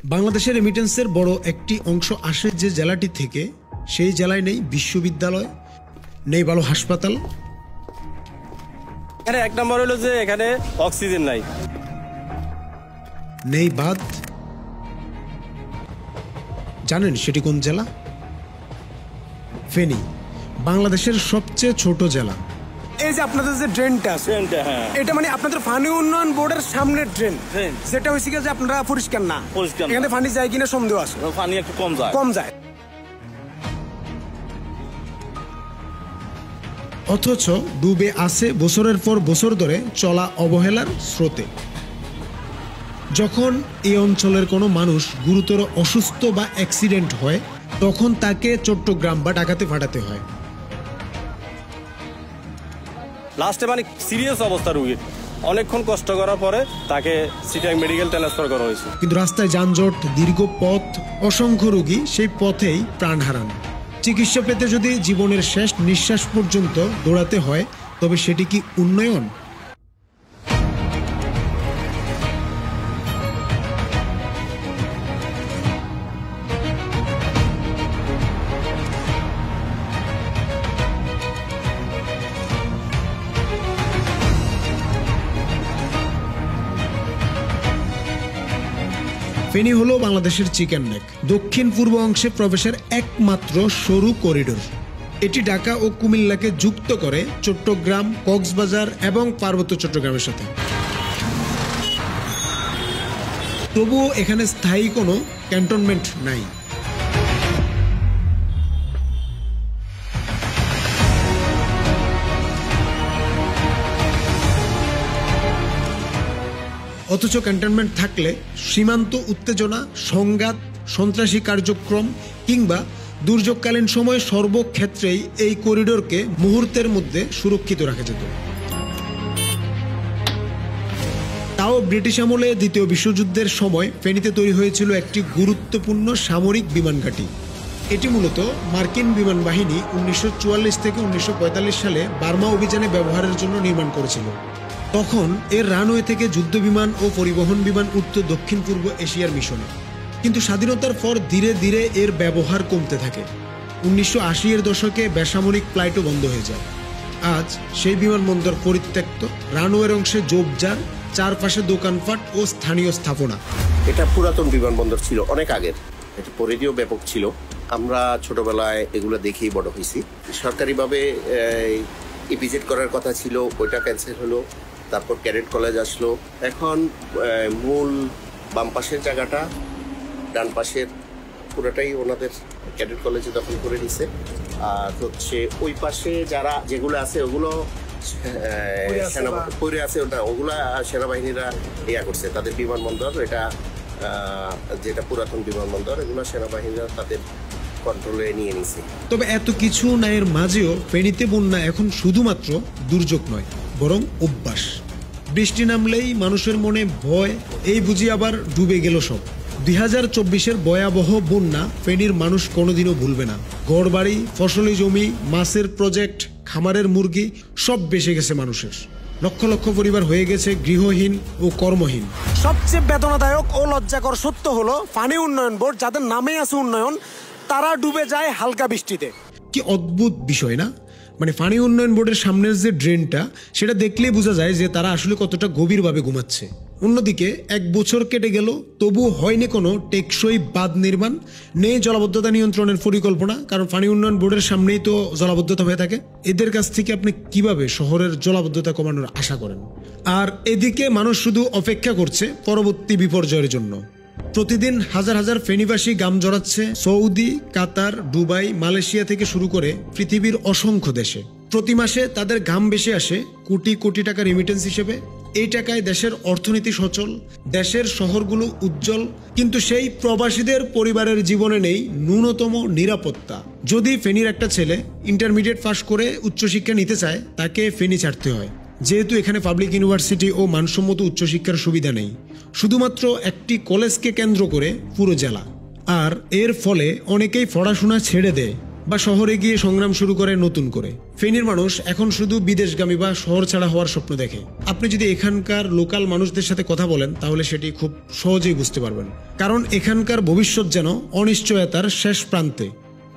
বাংলাদেশের রেমিটেন্সের বড় একটি অংশ আসে যে জেলাটি থেকে, সেই জেলায় নেই বিশ্ববিদ্যালয়, নেই ভালো হাসপাতাল। এখানে এক নম্বর হলো যে এখানে অক্সিজেন নাই, নেই বাঁধ। জানেন সেটি কোন জেলা? ফেনী, বাংলাদেশের সবচেয়ে ছোট জেলা। এই যে আপনাদের যে ড্রেনটা আছে, এটা মানে আপনাদের পানি উন্নয়ন বোর্ডের সামনের ড্রেন, যেটা হয়েছে যে আপনারা পরিষ্কার না, এখানে পানি যায় কিনা সন্দেহ আছে, পানি একটু কম যায়। অথচ ডুবে আছে বছরের পর বছর ধরে চলা অবহেলার স্রোতে। যখন এই অঞ্চলের কোনো মানুষ গুরুতর অসুস্থ বা অ্যাক্সিডেন্ট হয়, তখন তাকে চট্টগ্রাম বা ঢাকাতে পাঠাতে হয়। লাস্টে মানে সিরিয়াস অবস্থা রোগীর, অনেকক্ষণ কষ্ট করার পরে তাকে চিটাগাং মেডিকেল ট্রান্সফার করা হয়েছে। কিন্তু রাস্তায় যানজট, দীর্ঘ পথ, অসংখ্য রোগী সেই পথেই প্রাণ হারান। চিকিৎসা পেতে যদি জীবনের শেষ নিঃশ্বাস পর্যন্ত দৌড়াতে হয়, তবে সেটি কি উন্নয়ন? ফেনী হলো বাংলাদেশের চিকেন নেক, দক্ষিণ পূর্ব অংশে প্রবেশের একমাত্র সরু করিডোর। এটি ঢাকা ও কুমিল্লাকে যুক্ত করে চট্টগ্রাম, কক্সবাজার এবং পার্বত্য চট্টগ্রামের সাথে। তবুও এখানে স্থায়ী কোনো ক্যান্টনমেন্ট নাই। অথচ ক্যান্টনমেন্ট থাকলে সীমান্ত উত্তেজনা, সংঘাত, সন্ত্রাসী কার্যক্রম কিংবা দুর্যোগকালীন সময় সর্বক্ষেত্রেই এই করিডোরকে মুহূর্তের মধ্যে সুরক্ষিত রাখা যেত। তাও ব্রিটিশ আমলে দ্বিতীয় বিশ্বযুদ্ধের সময় ফেনীতে তৈরি হয়েছিল একটি গুরুত্বপূর্ণ সামরিক বিমান ঘাঁটি। এটি মূলত মার্কিন বিমান বাহিনী 1944 থেকে 1945 সালে বার্মা অভিযানে ব্যবহারের জন্য নির্মাণ করেছিল। তখন এর রানওয়ে থেকে যুদ্ধ বিমান ও পরিবহন বিমান উঠত দক্ষিণ পূর্ব এশিয়ার মিশনে। কিন্তু স্বাধীনতার পর ধীরে ধীরে এর ব্যবহার কমতে থাকে। 1980-এর দশকে বেসামরিক ফ্লাইটও বন্ধ হয়ে যায়। আজ সেই বিমানবন্দর পরিত্যক্ত, রানওয়ের অংশে ঝোপঝাড়, চারপাশে দোকানপাট ও স্থানীয় স্থাপনা। এটা পুরাতন বিমানবন্দর ছিল, অনেক আগের। এটা পরিধিও ব্যাপক ছিল। আমরা ছোটবেলায় এগুলো দেখেই বড় হয়েছি। সরকারিভাবে ইপিজেড করার কথা ছিল, ওইটা ক্যান্সেল হলো। তারপর ক্যাডেট কলেজ আসলো। এখন মূল বাম পাশের জায়গাটা, ডান পাশের পুরোটাই ওনাদের ক্যাডেট কলেজে দখল করে নিছে। আর হচ্ছে ওই পাশে যারা যেগুলো আছে ওগুলো পড়ে আছে, ওগুলা সেনাবাহিনীরা ইয়া করছে। তাদের বিমানবন্দর, এটা যেটা পুরাতন বিমানবন্দর, এগুলো সেনাবাহিনীরা তাদের কন্ট্রোলে নিয়ে নিছে। তবে এত কিছু নায়ের মাঝেও ফেনীতে বন্যা এখন শুধুমাত্র দুর্যোগ নয়, বরং অভ্যাস। বৃষ্টি নামলেই মানুষের মনে ভয়, এই বুঝি আবার ডুবে গেল সব। 2024-এর ভয়াবহ বন্যা ফেনীর মানুষ কোনোদিনও ভুলবে না। ঘরবাড়ি, ফসলি জমি, মাছের প্রজেক্ট, খামারের মুরগি সব বেঁচে গেছে মানুষের। লক্ষ লক্ষ পরিবার হয়ে গেছে গৃহহীন ও কর্মহীন। সবচেয়ে বেদনাদায়ক ও লজ্জাকর সত্য হলো, পানি উন্নয়ন বোর্ড, যাদের নামে আছে উন্নয়ন, তারা ডুবে যায় হালকা বৃষ্টিতে। কি অদ্ভুত বিষয় না? মানে পানি উন্নয়ন বোর্ডের সামনের যে ড্রেনটা, সেটা দেখলেই বোঝা যায় যে তারা আসলে কতটা গভীরভাবে ঘুমাচ্ছে। অন্যদিকে 1 বছর কেটে গেল, তবু হয়নি কোনো টেকসই বাঁধ নির্মাণ, নেই জলাবদ্ধতা নিয়ন্ত্রণের পরিকল্পনা। কারণ পানি উন্নয়ন বোর্ডের সামনেই তো জলাবদ্ধতা হয়ে থাকে। এদের কাছ থেকে আপনি কিভাবে শহরের জলাবদ্ধতা কমানোর আশা করেন? আর এদিকে মানুষ শুধু অপেক্ষা করছে পরবর্তী বিপর্যয়ের জন্য। প্রতিদিন হাজার হাজার ফেনীবাসী গাম জড়াচ্ছে সৌদি, কাতার, দুবাই, মালয়েশিয়া থেকে শুরু করে পৃথিবীর অসংখ্য দেশে। প্রতি মাসে তাদের ঘাম ভেসে আসে কোটি কোটি টাকা রেমিটেন্স হিসেবে। এই টাকায় দেশের অর্থনীতি সচল, দেশের শহরগুলো উজ্জ্বল। কিন্তু সেই প্রবাসীদের পরিবারের জীবনে নেই ন্যূনতম নিরাপত্তা। যদি ফেনীর একটা ছেলে ইন্টারমিডিয়েট পাস করে উচ্চশিক্ষা নিতে চায়, তাকে ফেনী ছাড়তে হয়, যেহেতু এখানে পাবলিক ইউনিভার্সিটি ও মানসম্মত উচ্চশিক্ষার সুবিধা নেই। শুধুমাত্র একটি কলেজকে কেন্দ্র করে পুরো জেলা। আর এর ফলে অনেকেই পড়াশোনা ছেড়ে দেয় বা শহরে গিয়ে সংগ্রাম শুরু করে নতুন করে। ফেনীর মানুষ এখন শুধু বিদেশগামী বা শহর ছাড়া হওয়ার স্বপ্ন দেখে। আপনি যদি এখানকার লোকাল মানুষদের সাথে কথা বলেন তাহলে সেটি খুব সহজেই বুঝতে পারবেন, কারণ এখানকার ভবিষ্যৎ যেন অনিশ্চয়তার শেষ প্রান্তে।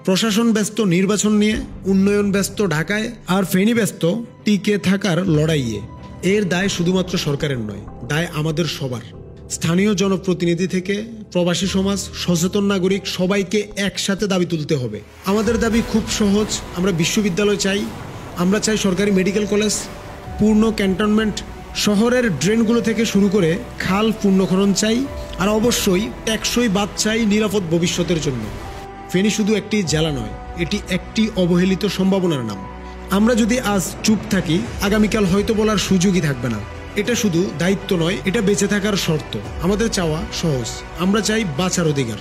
প্রশাসন ব্যস্ত নির্বাচন নিয়ে, উন্নয়ন ব্যস্ত ঢাকায়, আর ফেনী ব্যস্ত টিকে থাকার লড়াইয়ে। এর দায় শুধুমাত্র সরকারের নয়, দায় আমাদের সবার। স্থানীয় জনপ্রতিনিধি থেকে প্রবাসী সমাজ, সচেতন নাগরিক, সবাইকে একসাথে দাবি তুলতে হবে। আমাদের দাবি খুব সহজ, আমরা বিশ্ববিদ্যালয় চাই, আমরা চাই সরকারি মেডিকেল কলেজ, পূর্ণ ক্যান্টনমেন্ট, শহরের ড্রেনগুলো থেকে শুরু করে খাল পূর্ণখনন চাই, আর অবশ্যই টেকসই বাঁধ চাই নিরাপদ ভবিষ্যতের জন্য। ফেনী শুধু একটি জেলা নয়, এটি একটি অবহেলিত সম্ভাবনার নাম। আমরা যদি আজ চুপ থাকি, আগামীকাল হয়তো বলার সুযোগই থাকবে না। এটা শুধু দায়িত্ব নয়, এটা বেঁচে থাকার শর্ত। আমাদের চাওয়া সহজ, আমরা চাই বাঁচার অধিকার।